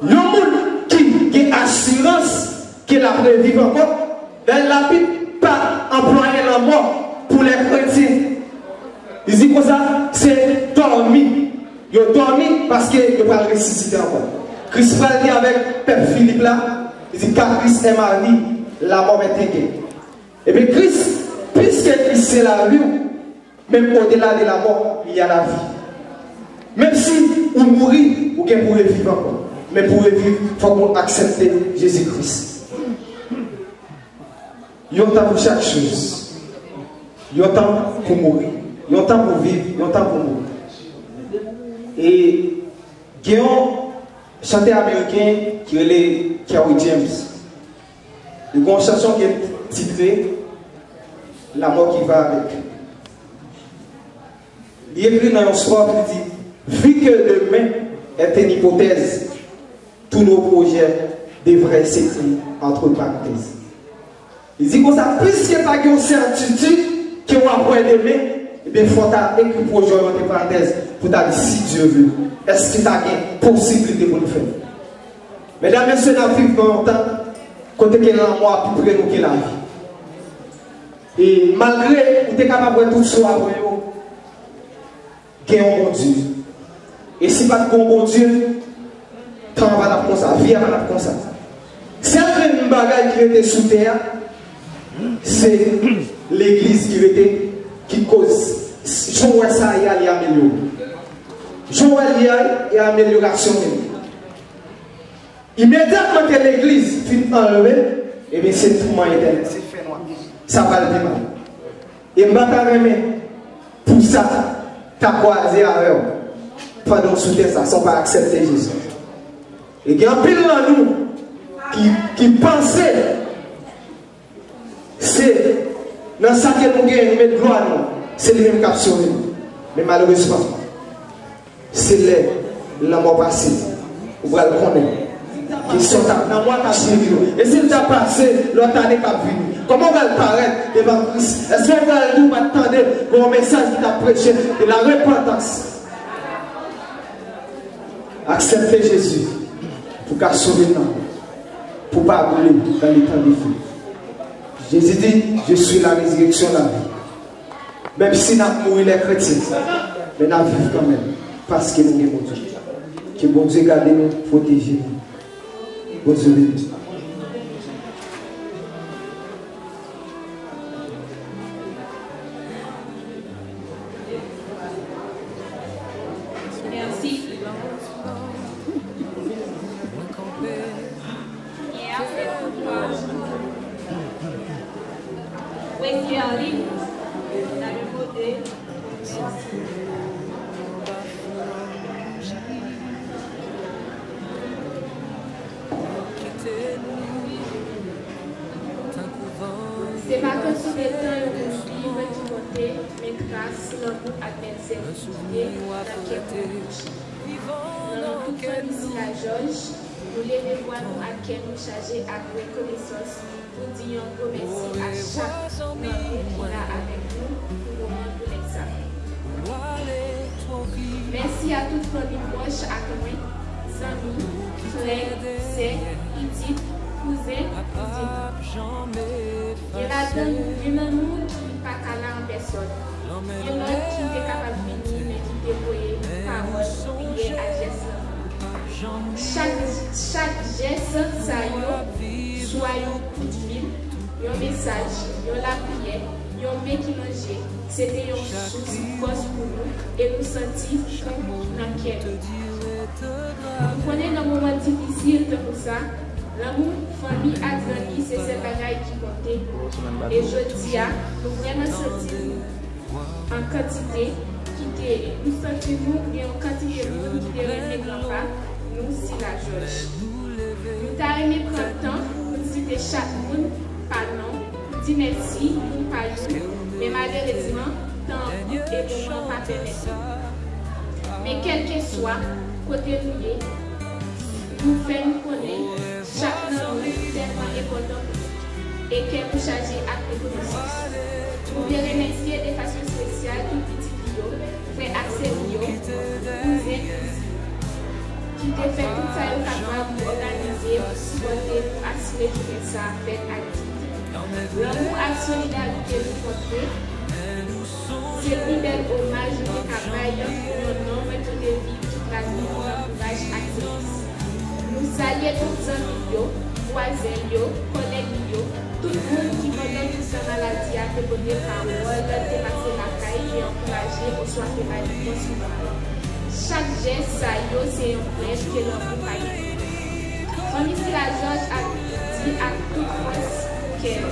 Le monde qui a assurance qu'il a prévu encore, elle n'a pas employé la mort pour les chrétiens. Il dit comme ça, c'est dormi. Il a dormi parce qu'il va ressusciter encore. Christ va dire avec Père Philippe là, il dit car Christ est ma vie, la mort est inquiète. Et bien Christ, puisque Christ c'est la vie, même au-delà de la mort, il y a la vie. Même si vous mourrez, vous pouvez vivre encore. Mais pour vivre, il faut qu'on accepte Jésus-Christ. Il y a un temps pour chaque chose. Il y a un temps pour mourir. Il y a un temps pour vivre. Il y a un temps pour mourir. Et il y a un chanteur américain qui est Kerry James. Il y a une chanson qui est titrée La mort qui va avec. Il écrit dans un soir qui dit vu que demain est une hypothèse, tous nos projets devraient s'écrire entre parenthèses. Il dit comme ça, puisqu'il n'y a pas de certitude qu'on va voir demain, eh bien, il faut écrire le projet entre parenthèses pour dire si Dieu veut. Est-ce qu'il y a une possibilité pour le faire? Mesdames et messieurs, nous vivons dans un temps côté que la mort plus près de nous que la vie. Et malgré que vous êtes capable de tout ça après vous, qu'il y a un bon Dieu. Et si pas de bon Dieu, temps va la comme ça, vie va la comme ça. Certaines bagages qui étaient sous terre, c'est l'église qui cause. Je vois ça, il y a l'amélioration. Je vois il y a l'amélioration. Immédiatement que l'église finit enlevée, et bien c'est tout le monde éternel. Ça va le dire. Et je vais pour ça, tu as croisé avec eux. Pendant sous terre, ça ne sont pas acceptés Jésus. Et il y a un pile dans nous qui pensait, c'est dans ça que nous gagnons, nous mettons gloire, c'est le même qui a sauvé. Mais malheureusement, c'est la mort passée. Vous allez le connaître. Qui sont dans moi qui a suivi. Et s'il t'a passé, l'autre année qui a venu. Comment on va le paraître devant Christ? Est-ce qu'on va nous attendre pour un message qui t'a prêché de la repentance? Acceptez Jésus pour qu'à sauver nous, pour ne pas brûler dans les temps de vie. Jésus dit, je suis la résurrection de la vie. Même si nous avons mouru les chrétiens, mais nous vivons quand même. Parce que nous sommes bon Dieu. Que bon Dieu garde nous, protège nous. Bon Dieu bénisse. Merci. Oui, qui est en ligne, on a le mot de merci. C'est pas que tout le temps on vit qui compter, mais grâce à l'amour à l'insécurité dans laquelle on bouge. Dans toute ici la Georges, nous les voir nous à quel nous charger à reconnaissance pour dire un gros merci à chaque membre qui est avec nous pour le moment de l'examen. Merci à toute famille proche, à moi, amis, frères, sœurs, petits, cousins, cousines. Il y a dans nous qui ne pas caler en personne. Il y en a qui est capable de venir, mais qui déploie parole, prière, à geste. Chaque geste, ça y est, soit un coup de fil, un message, la prière, un mec qui mangeait. C'était une source de force pour nous et nous sentir dans quel. Nous prenons un moment difficile comme ça. L'amour, famille, a grandi, c'est ces bagailles qui comptaient. Et je dis, nous vraiment sentir en quantité qui nous sentions et en quantité de monde qui est grand-papa, nous si la Georges. Nous t'avons aimé prendre le temps pour citer chaque monde par nom, dire merci pour pas nous, mais malheureusement, temps et moment pas permettre. Mais quel que soit, côté nous faisons nous connaître chaque nom tellement important. et qu'elle vous charge à reconnaissance. Nous voulons remercier de façon spéciale tout petit Lio, frère Axel Lio, cousin qui t'a fait tout ça capable d'organiser, pour supporter, pour assurer que ça a fait activité. L'amour et la solidarité nous porter, c'est un bel hommage au travail pour un homme qui vit toute la vie pour un courage actif. Nous saluons tous les amis, voisins, collègues, tout le monde qui connaît toute sa maladie a fait bonne parole, dépasser la caille et encourager au soir de la vie souvent. Chaque geste, c'est un prêche que l'on peut pas dire. Famille Stella George a dit à toute force qu'elle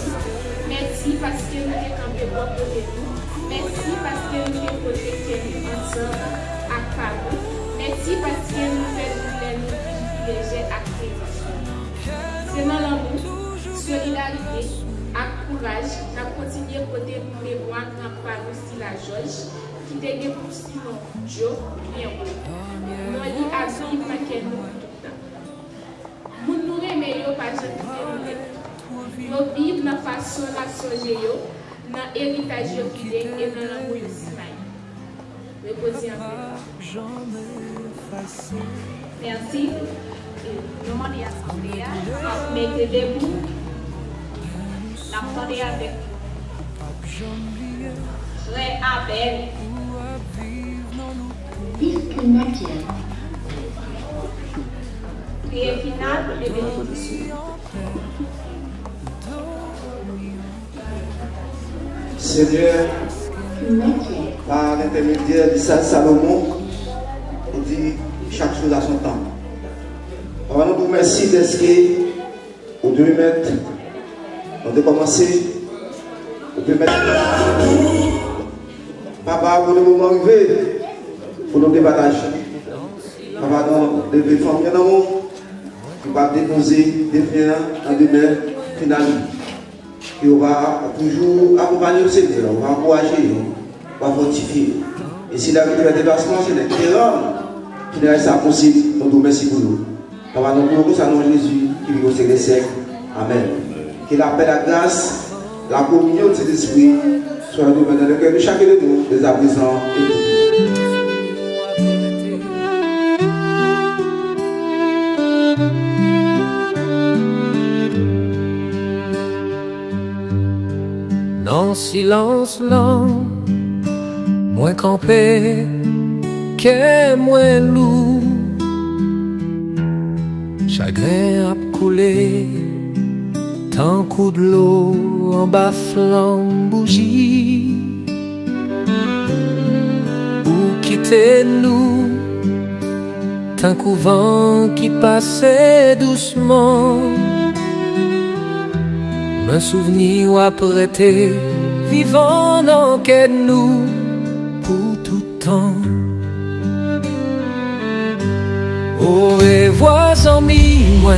merci parce que nous sommes campés pour côté nous. Merci parce que nous sommes protégés ensemble à Pablo. Merci parce que nous faisons nous privilégiés à présent. C'est dans l'amour, solidarité, et courage, nous continuons à côté pour les bois dans Pablo Stella George qui dégaine pour Simon Joe bien haut. Nous lui avons marqué nous tout le temps. Nous nous remettons par jamais. Nous vivons dans la façon de songer, dans l'héritage qui est et dans l'amour aussi. Reposez en paix. Merci. Nous demandons à l'Assemblée de mettre debout. L'Assemblée avec Frère Abel. Prière finale et bénédiction. Seigneur, par l'intermédiaire de Salomon, on dit chaque chose à son temps. On nous remercie d'être que vous devez mettre, on devait commencer, vous devez mettre. Papa, pour le moment arrivé, pour nous débattre. Papa, nous devons faire un amour, qui va déposer des biens dans des mains finales. Et on va toujours accompagner le Seigneur, on va encourager, on va fortifier. Et si la vie de dépassement, c'est le terrain qui n'est pas possible, nous nous remercions pour nous. Papa, nous nous remercions Jésus qui vit au siècle des siècles. Amen. Que la paix, la grâce, la communion de cet esprit soit dans le cœur de chacun de nous, dès à présent et tout. Dans silence lent, moins campé, qu'est moins lourd. Chagrin a coulé, tant coup de l'eau en bas flamme bougie. Ou quitter nous, tant couvent qui passait doucement. Un souvenir à prêter, vivant dans quel nous pour tout temps. Au revoir, amis, moi,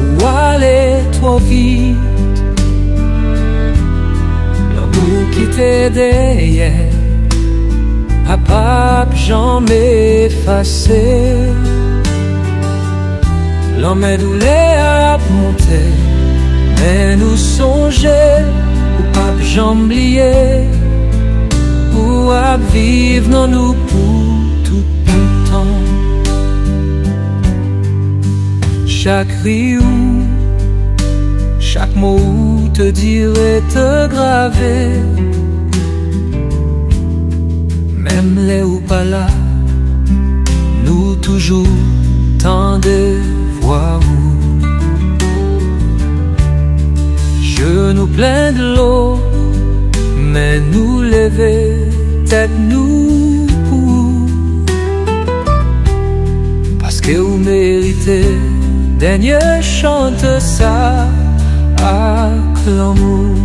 où aller trop vite, l'amour qui t'est derrière, à pas jamais effacé. L'homme est doulé à monter, mais nous songer, ou pas j'oublier, ou à vivre dans nous pour tout le temps. Chaque riou, chaque mot te dirait te graver, même les ou pas là, nous toujours tant de voir où je nous plains de l'eau, mais nous lever tête nous pour, parce que vous méritez dernier chante ça avec l'amour.